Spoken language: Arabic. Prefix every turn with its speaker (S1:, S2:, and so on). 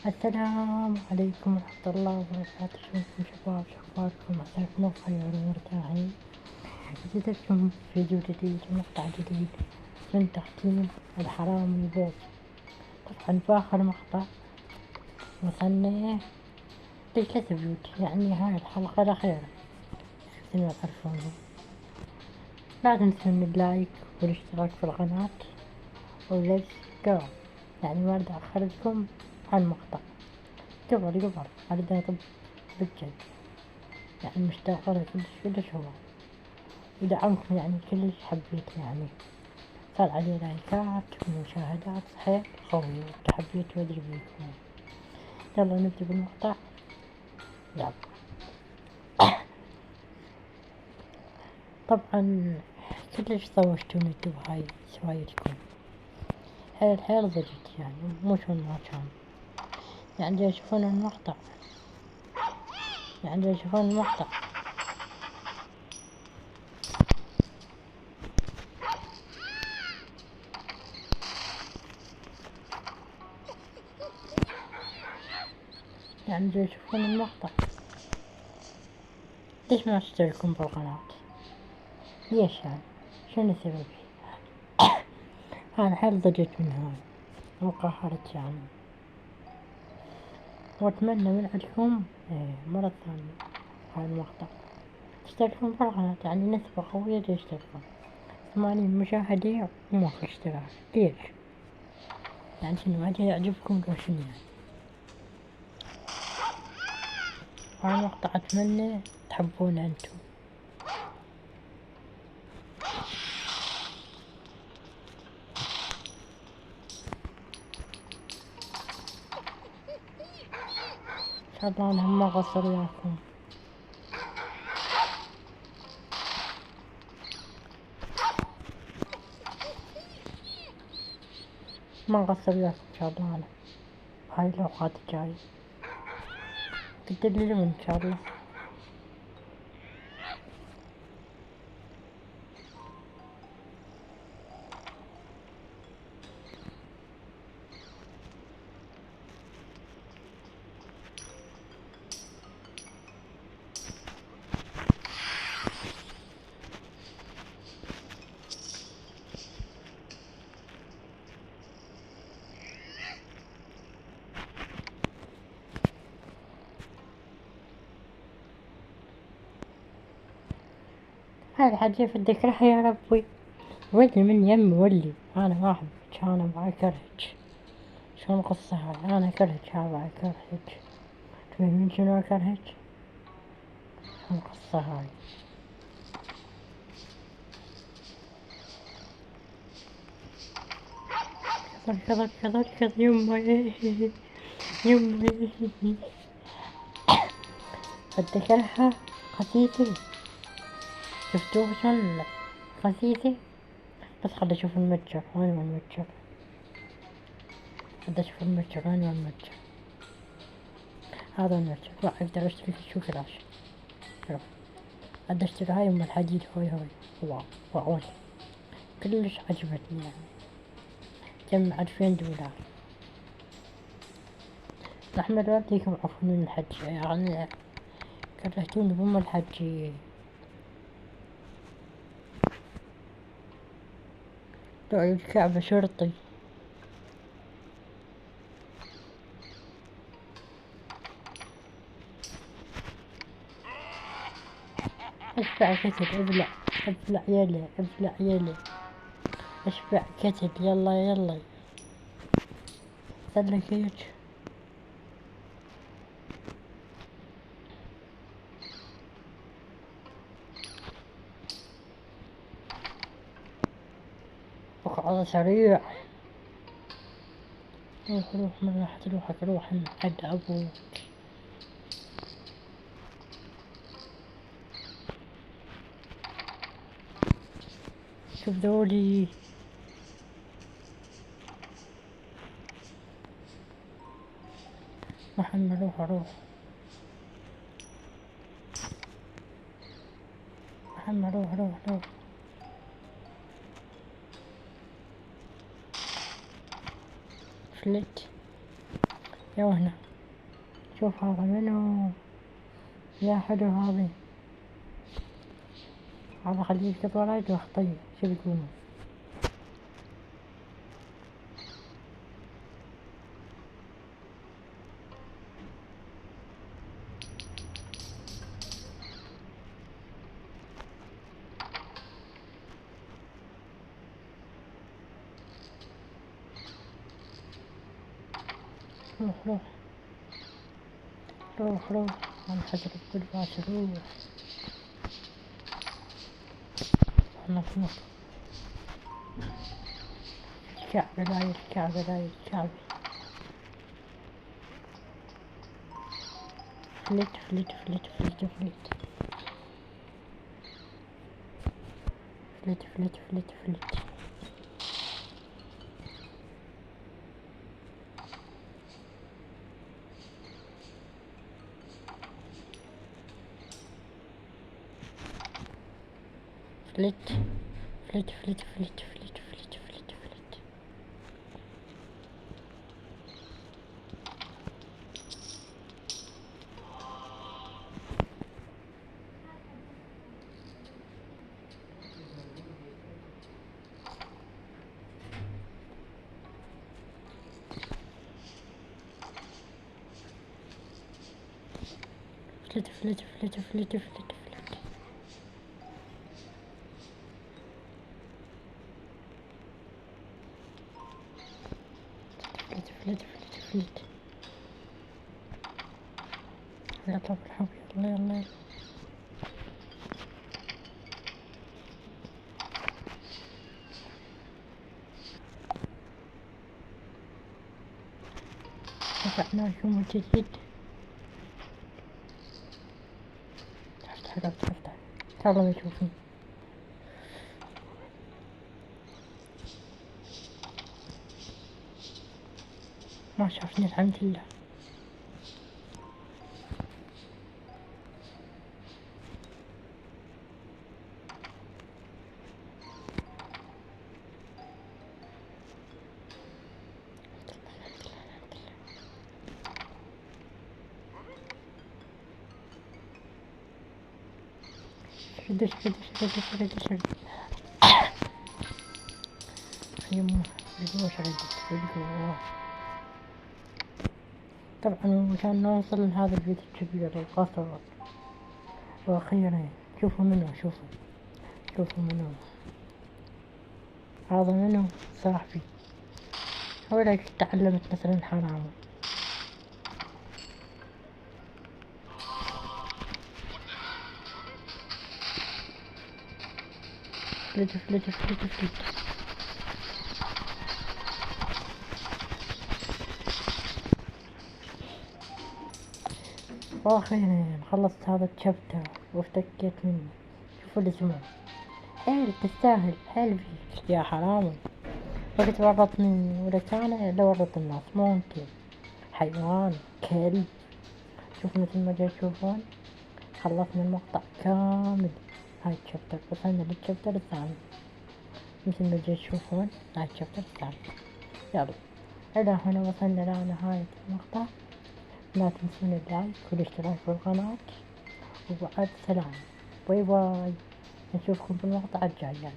S1: السلام عليكم ورحمة الله وبركاته. شلونكم شباب؟ شخباركم؟ عساكم بخير ومرتاحين. جيتكم فيديو جديد ومقطع جديد من تختيم الحرامي بوب. طبعا بآخر مقطع وصلنا ل3 بيوت، يعني هاي الحلقة الأخيرة مثل ما تعرفون. لا تنسون اللايك والاشتراك في القناة وليتس جو. يعني ما بدي أخرجكم عن المقطع. قبل أريد أطب بالجد، يعني مشتاقة له كلش هو، ودعمكم يعني كلش حبيت، يعني صار عليه لايكات ومشاهدات حيل قوية، حبيت وادري بيكم. يلا نبدأ بالمقطع. يلا. طبعا كلش طوشتوني انتو بهاي سوايتكم، حيل ضجت، يعني مو شلون ما كان. يعني جاي يشوفون المقطع، يعني جاي يشوفون المقطع. يعني جاي يشوفون المقطع. ليش ما تشتركون بالقناة؟ ليش يعني؟ شنو السبب؟ أنا حيل ضجت من هاي وقهرت يعني، وأتمنى من عندكم مرة ثانية هاي المقطع تشتركون بالقناة، يعني نسبة قوية تشتركون. 80 مشاهدة وماكو اشتراك، ليش؟ يعني شنو ما يعجبكم لو شنو يعني؟ هاي المقطع أتمنى تحبونه انتو. إن شاء الله أنا ما قصر وياكم، ما قصر وياكم إن شاء الله. أنا هاي الأوقات الجاية تدللون إن شاء الله. هاي الحاجة في الذكرى يا ربي، ولي من يمي ولي. أنا ما أحبك، أنا ما أكرهك. شلون القصة هاي؟ أنا أكرهك، أنا أكرهك. تبين من شنو أكرهك؟ شلون القصة هاي؟ كذا يمي يمي. أتذكرها خسيسي، شفتوه شلون خسيسي؟ بس خلي أشوف المتجر، وين المتجر؟ خلي أشوف المتجر، وين المتجر؟ هذا المتجر، راح أقدر أشتري شو فلاش. شوف أقدر أشتري هاي أم الحديد. هاي واو واو، كلش عجبتني يعني. جمع 2000 دولار. أحمد والديكم عفوا من الحج، يعني كرهتوني بأم الحج. رأي الكعبة شرطي. اشبع كتل، ابلع يلي، ابلع يلي، اشبع كتل، يلا يلا. سلك هيج. اقعد سريع. روح من راحة روحك، روح عند أبوك. شوف ذولي. محمد روح. محمد روح. فلت يا هنا شوف هذا منو، يا حلو هذا خليه يسقط وايد وخطية، شو بيكون؟ روح روح أنا حجر القلبات روح. أنا في مصر الكعبة لا الكعبة. فلت فلت فلت فلت فلت فلت فلت فلت فلت. فلت فلت فلت فلت فلت فلت فلت فلت. فلت فلت فلت فلت فلت فلت. فلت فلت فلت فلت. يلا بالحب يلا يلا. رفعنا شوم جديد. افتح يلا ما يشوفني. ما شافني الحمد لله. شد يمه بجوا بجوا. طبعا عشان نوصل لهذا البيت الكبير القصر. وأخيرا شوفوا منو هذا منو صاحبي. هو اللي تعلمت مثلا حرام. فلت. وأخيرا خلصت هذا الشابتر وافتكيت منه. شوفوا الاسماء حيل تستاهل حيل فيك يا حرامي. وقت ورطني ولك أنا لو ورط الناس ممكن حيوان كلب. شوفوا مثل ما جاي تشوفون خلصنا المقطع كامل. هاي الشابتر وصلنا للشابتر الثاني مثل ما جاي تشوفون. هاي الشابتر الثاني. يلا إلى هنا وصلنا لنهاية المقطع. لا تنسون اللايك والاشتراك في القناة وبعد سلام. باي باي. نشوفكم في المقطع الجاي.